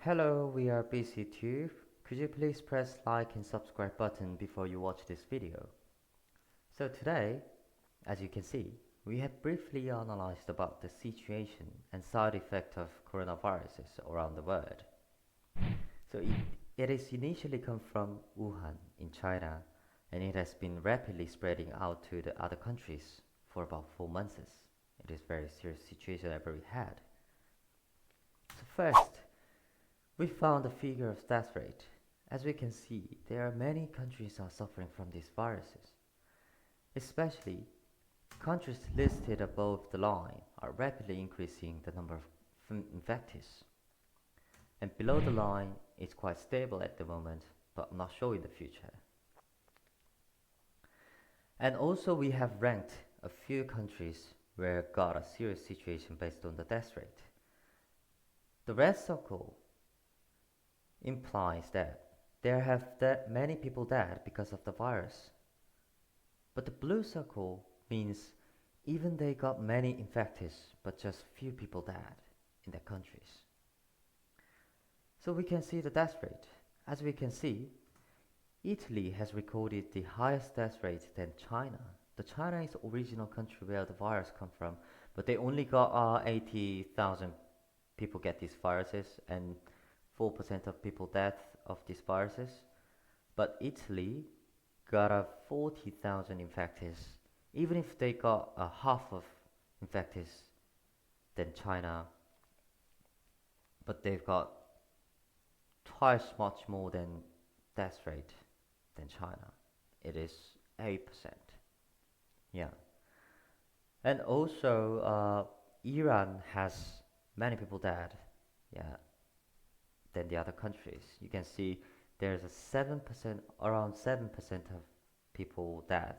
Hello, we are busy too. Could you please press like and subscribe button before you watch this video? So today, as you can see, we have briefly analyzed about the situation and side effect of coronaviruses around the world. So it is initially come from Wuhan in China, and it has been rapidly spreading out to the other countries for about 4 months. It is very serious situation ever we had. So first, we found the figure of death rate. As we can see, there are many countries are suffering from these viruses. Especially, countries listed above the line are rapidly increasing the number of infectees. And below the line, it's quite stable at the moment, but not sure in the future. And also we have ranked a few countries where got a serious situation based on the death rate. The red circle implies that there have that many people died because of the virus. But the blue circle means even they got many infected, but just few people died in their countries. So we can see the death rate. As we can see, Italy has recorded the highest death rate than China. The China is the original country where the virus come from, but they only got 80,000 people get these viruses and 4% of people death of these viruses. But Italy got a 40,000 infected, even if they got a half of infected than China, but they've got twice much more than death rate than China. It is 8%. Yeah. And also, Iran has many people dead. Yeah, than the other countries. You can see there's a 7%, around 7% of people dead,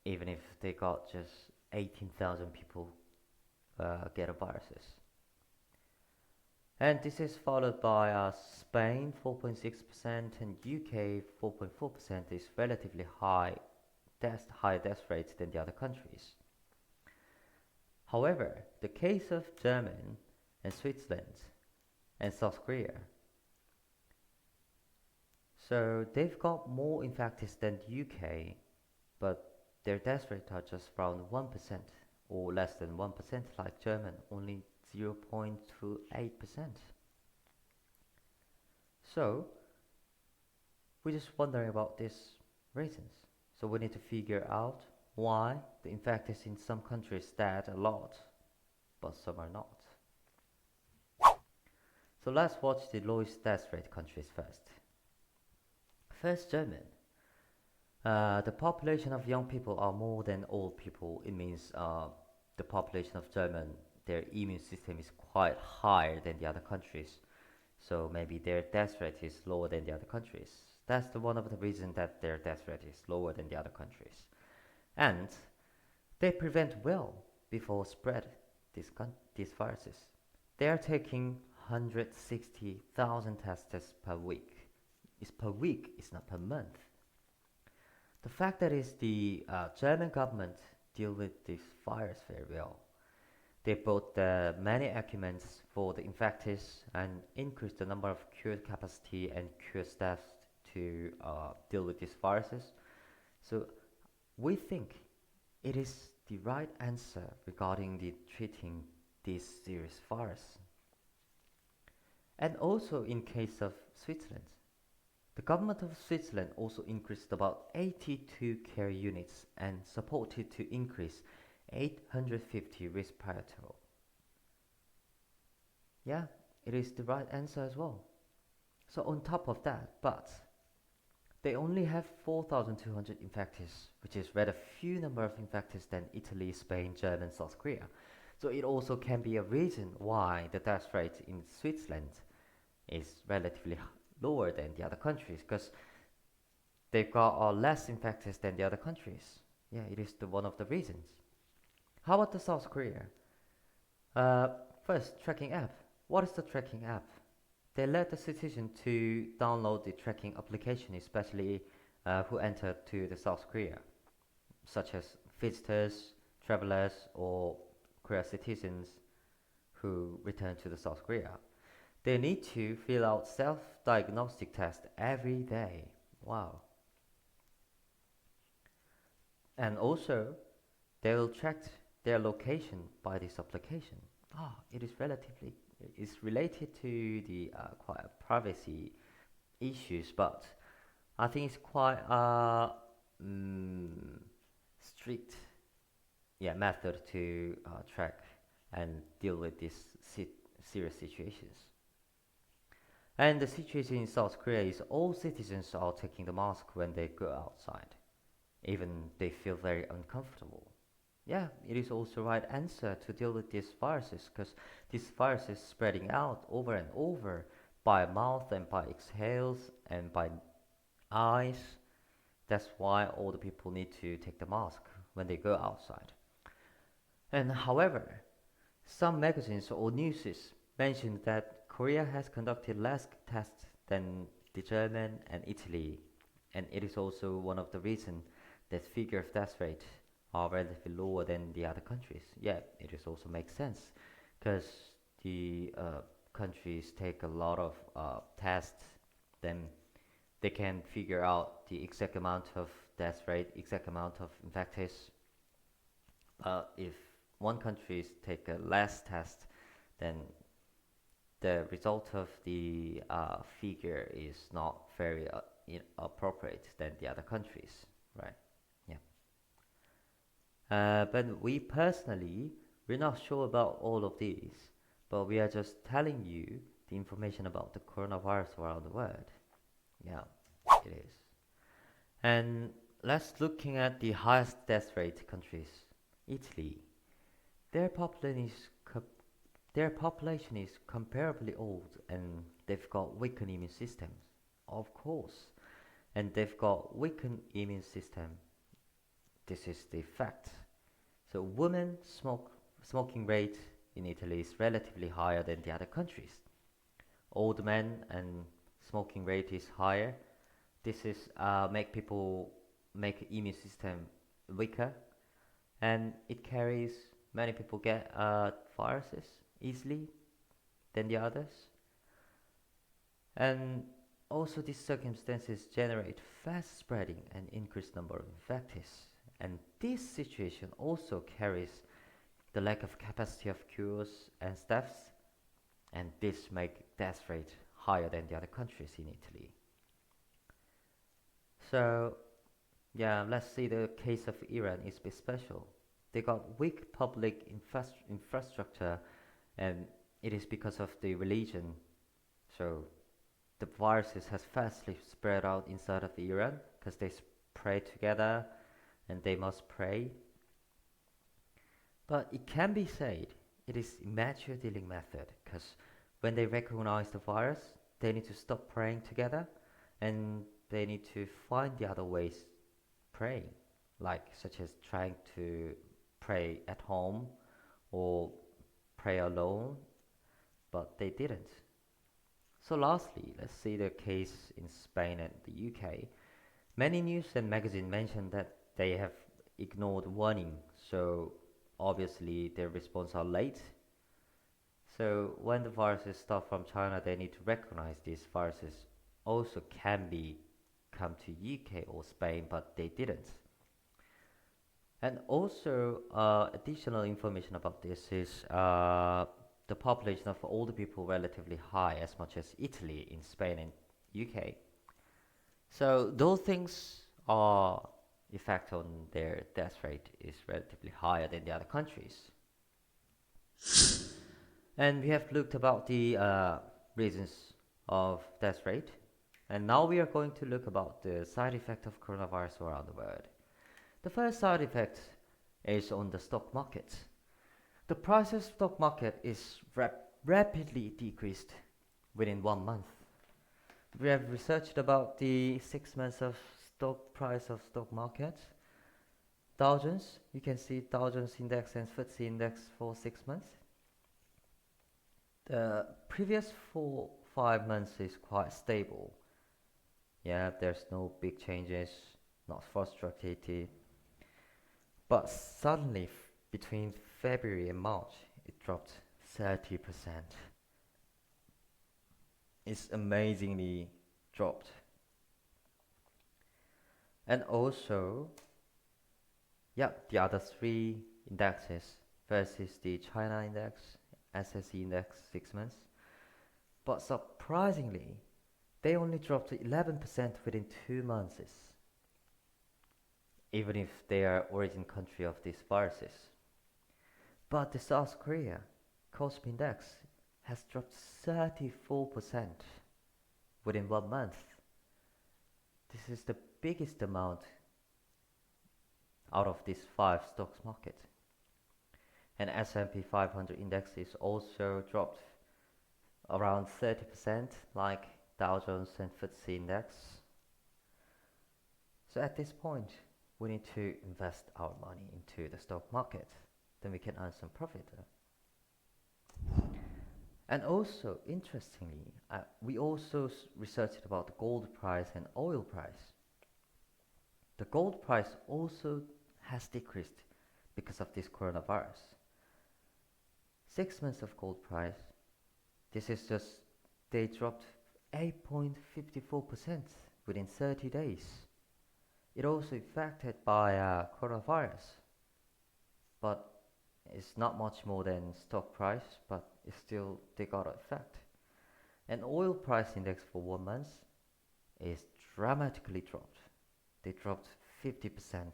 even if they got just 18,000 people get a viruses. And this is followed by Spain 4.6% and UK 4.4% is relatively high death rates than the other countries. However, the case of Germany and Switzerland and South Korea, so they've got more infected than the UK, but their death rate are just around 1% or less than 1%, like German, only 0.28%. So we're just wondering about these reasons. So we need to figure out why the infected in some countries dead a lot, but some are not. So let's watch the lowest death rate countries first. First, Germany. The population of young people are more than old people. It means the population of German, their immune system is quite higher than the other countries. So maybe their death rate is lower than the other countries. That's one of the reasons that their death rate is lower than the other countries. And they prevent well before spread these viruses. They are taking 160,000 tests per week. It's per week, it's not per month. The fact that is the German government deal with this virus very well. They built many equipments for the infected and increased the number of cured capacity and cured staff to deal with these viruses. So we think it is the right answer regarding the treating this serious virus. And also in case of Switzerland, the government of Switzerland also increased about 82 care units and supported to increase 850 respirator. Yeah, it is the right answer as well. So on top of that, but they only have 4,200 infected, which is rather few number of infected than Italy, Spain, Germany, South Korea. So it also can be a reason why the death rate in Switzerland is relatively lower than the other countries, because they've got less infected than the other countries. Yeah, it is one of the reasons. How about the South Korea? Uh, First, tracking app. What is the tracking app? They let the citizen to download the tracking application, especially who enter to the South Korea, such as visitors, travelers, or Korea citizens who return to the South Korea. They need to fill out self-diagnostic tests every day. Wow. And also, they will track their location by this application. It is relatively it's related to the quite privacy issues, but I think it's quite mm, strict method to track and deal with these serious situations. And the situation in South Korea is all citizens are taking the mask when they go outside, even they feel very uncomfortable. Yeah, it is also right answer to deal with these viruses because this virus is spreading out over and over by mouth and by exhales and by eyes. That's why all the people need to take the mask when they go outside. And however, some magazines or newses mentioned that Korea has conducted less tests than the German and Italy, and it is also one of the reasons that figure of death rate are relatively lower than the other countries. Yeah, it is also makes sense because the countries take a lot of tests, then they can figure out the exact amount of death rate, exact amount of infected. If one country take a less test, then the result of the figure is not very appropriate than the other countries, right? Yeah. But we personally, we're not sure about all of these, but we are just telling you the information about the coronavirus around the world. Yeah, it is. And let's looking at the highest death rate countries. Italy. Their population is their population is comparably old and they've got weakened immune systems. Of course. And they've got weakened immune system. This is the fact. So women smoking rate in Italy is relatively higher than the other countries. Old men and smoking rate is higher. This is make immune system weaker, and it carries many people get viruses easily than the others. And also these circumstances generate fast spreading and increased number of infectees. And this situation also carries the lack of capacity of cures and staffs, and this make death rate higher than the other countries in Italy. So yeah, let's see the case of Iran is a bit special. They got weak public infrastructure, and it is because of the religion. So the viruses has fastly spread out inside of Iran because they pray together and they must pray. But it can be said it is immature dealing method because when they recognize the virus, they need to stop praying together and they need to find the other ways praying, like such as trying to pray at home or pray alone, but they didn't. So lastly, let's see the case in Spain and the UK. Many news and magazines mention that they have ignored warning, so obviously their response are late. So when the viruses start from China, they need to recognize these viruses also can be come to UK or Spain, but they didn't. And also, additional information about this is the population of older people relatively high, as much as Italy, in Spain and UK. So those things are effect on their death rate is relatively higher than the other countries. And we have looked about the reasons of death rate, and now we are going to look about the side effect of coronavirus around the world. The first side effect is on the stock market. The price of stock market is rapidly decreased within 1 month. We have researched about the 6 months of stock price of stock market. Dow Jones, you can see Dow Jones index and FTSE index for 6 months. The previous 5 months is quite stable. Yeah, there's no big changes, not fluctuated. But suddenly, between February and March, it dropped 30%. is amazingly dropped. And also, yeah, the other three indexes. First is the China index, SSE index 6 months. But surprisingly, they only dropped 11% within 2 months, even if they are origin country of these viruses. But the South Korea COSP index has dropped 34% within 1 month. This is the biggest amount out of this five stocks market. And S&P 500 index is also dropped around 30% like Dow Jones and FTSE index. So at this point, we need to invest our money into the stock market. Then we can earn some profit. And also, interestingly, we also researched about the gold price and oil price. The gold price also has decreased because of this coronavirus. 6 months of gold price, this is just, they dropped 8.54% within 30 days. It also affected by coronavirus, but it's not much more than stock price, but it's still they got an effect. And oil price index for 1 month is dramatically dropped. They dropped 50%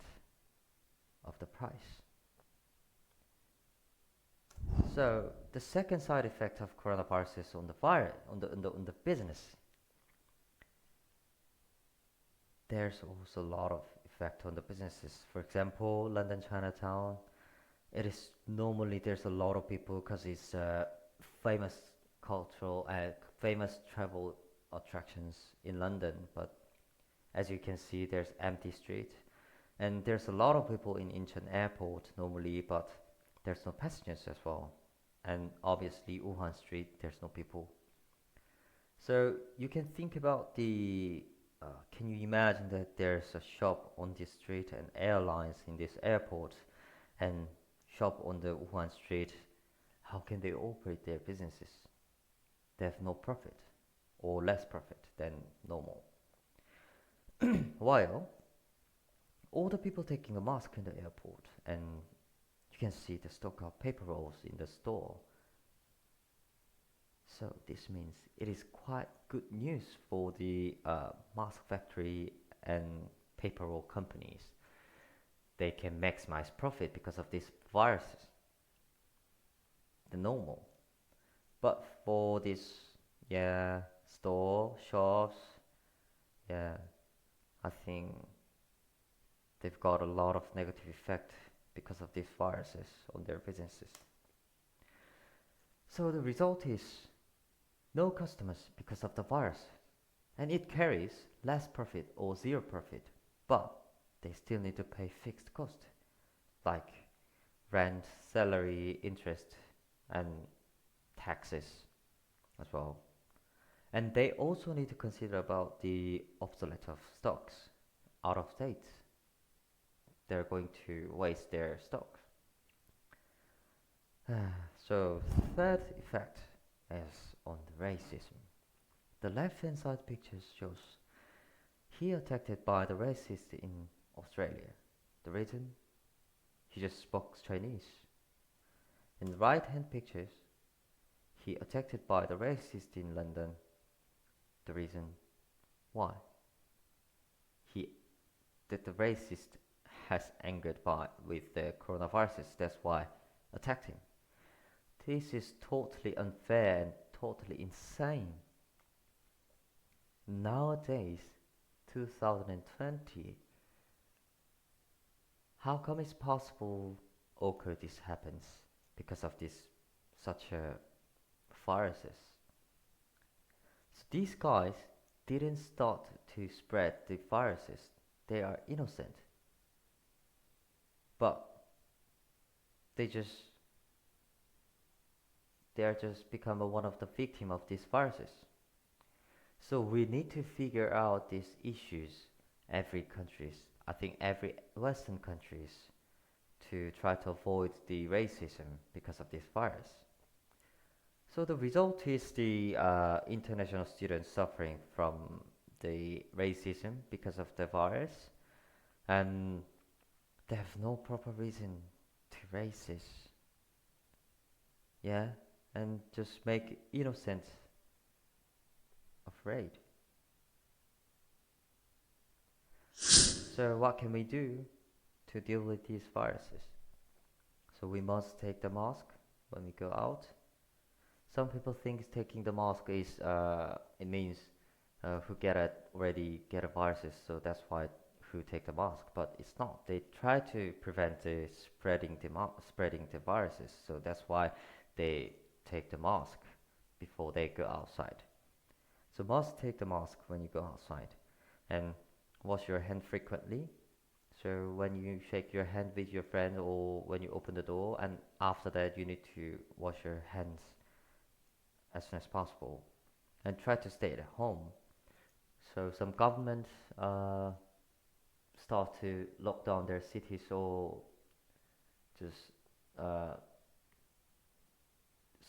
of the price. So the second side effect of coronavirus is on the virus, on the business. There's also a lot of effect on the businesses. For example, London Chinatown. It is normally there's a lot of people because it's famous cultural and famous travel attractions in London. But as you can see, there's empty street, and there's a lot of people in Incheon Airport normally, but there's no passengers as well. And obviously, Wuhan Street, there's no people. So you can think about the. Can you imagine that there's a shop on this street and airlines in this airport, and shop on the Wuhan Street? How can they operate their businesses? They have no profit, or less profit than normal. While all the people taking a mask in the airport, and you can see the stock of paper rolls in the store. So this means it is quite good news for the mask factory and paper roll companies. They can maximize profit because of these viruses, the normal. But for this, yeah, store, shops, yeah, I think they've got a lot of negative effect because of these viruses on their businesses. So the result is no customers because of the virus, and it carries less profit or zero profit, but they still need to pay fixed cost like rent, salary, interest, and taxes as well. And they also need to consider about the obsolete of stocks out of date. They're going to waste their stocks. So third effect is on the racism. The left-hand side picture shows he attacked by the racist in Australia. The reason? He just spoke Chinese. In the right-hand pictures, he attacked by the racist in London. The reason? Why? He that the racist has angered by with the coronavirus. That's why attacked him. This is totally unfair and totally insane. Nowadays, 2020, how come it's possible occur this happens because of this such a viruses? So these guys didn't start to spread the viruses. They are innocent, but they just they are just become one of the victim of these viruses. So we need to figure out these issues. Every countries, I think every Western countries, to try to avoid the racism because of this virus. So the result is the international students suffering from the racism because of the virus, and they have no proper reason to racist. Yeah, and just make innocent afraid. So what can we do to deal with these viruses? So we must take the mask when we go out. Some people think taking the mask is it means who get it already get a viruses, so that's why who take the mask. But it's not. They try to prevent the spreading the viruses, so that's why they take the mask before they go outside. So must take the mask when you go outside, and wash your hand frequently. So when you shake your hand with your friend or when you open the door, and after that you need to wash your hands as soon as possible, and try to stay at home. So some governments start to lock down their cities or just uh,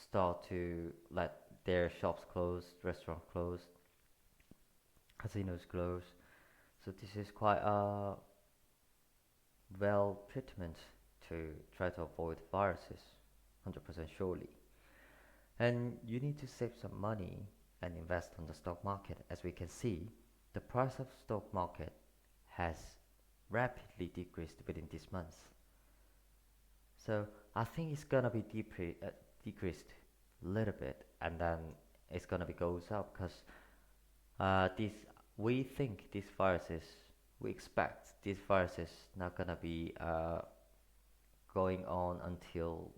start to let their shops close, restaurants close, casinos close. So this is quite a well treatment to try to avoid viruses, 100% surely. And you need to save some money and invest on the stock market. As we can see, the price of stock market has rapidly decreased within this month. So I think it's gonna be decreased a little bit, and then it's gonna be goes up because this we think this virus is we expect this virus is not gonna be going on until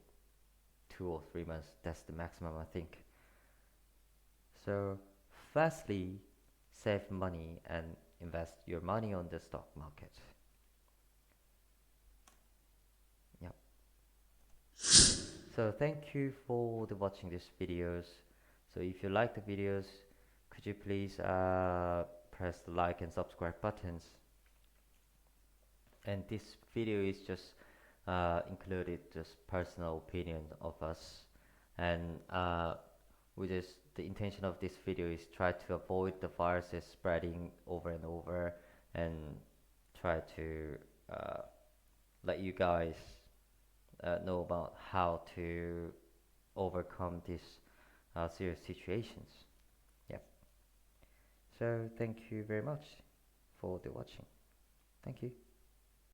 2 or 3 months. That's the maximum I think. So firstly, save money and invest your money on the stock market. Yep. So thank you for watching these videos. So if you like the videos, could you please press the like and subscribe buttons. And this video is just included just personal opinion of us, and we just the intention of this video is try to avoid the viruses spreading over and over, and try to uh, let you guys know about how to overcome these serious situations. Yep. So thank you very much for the watching. Thank you.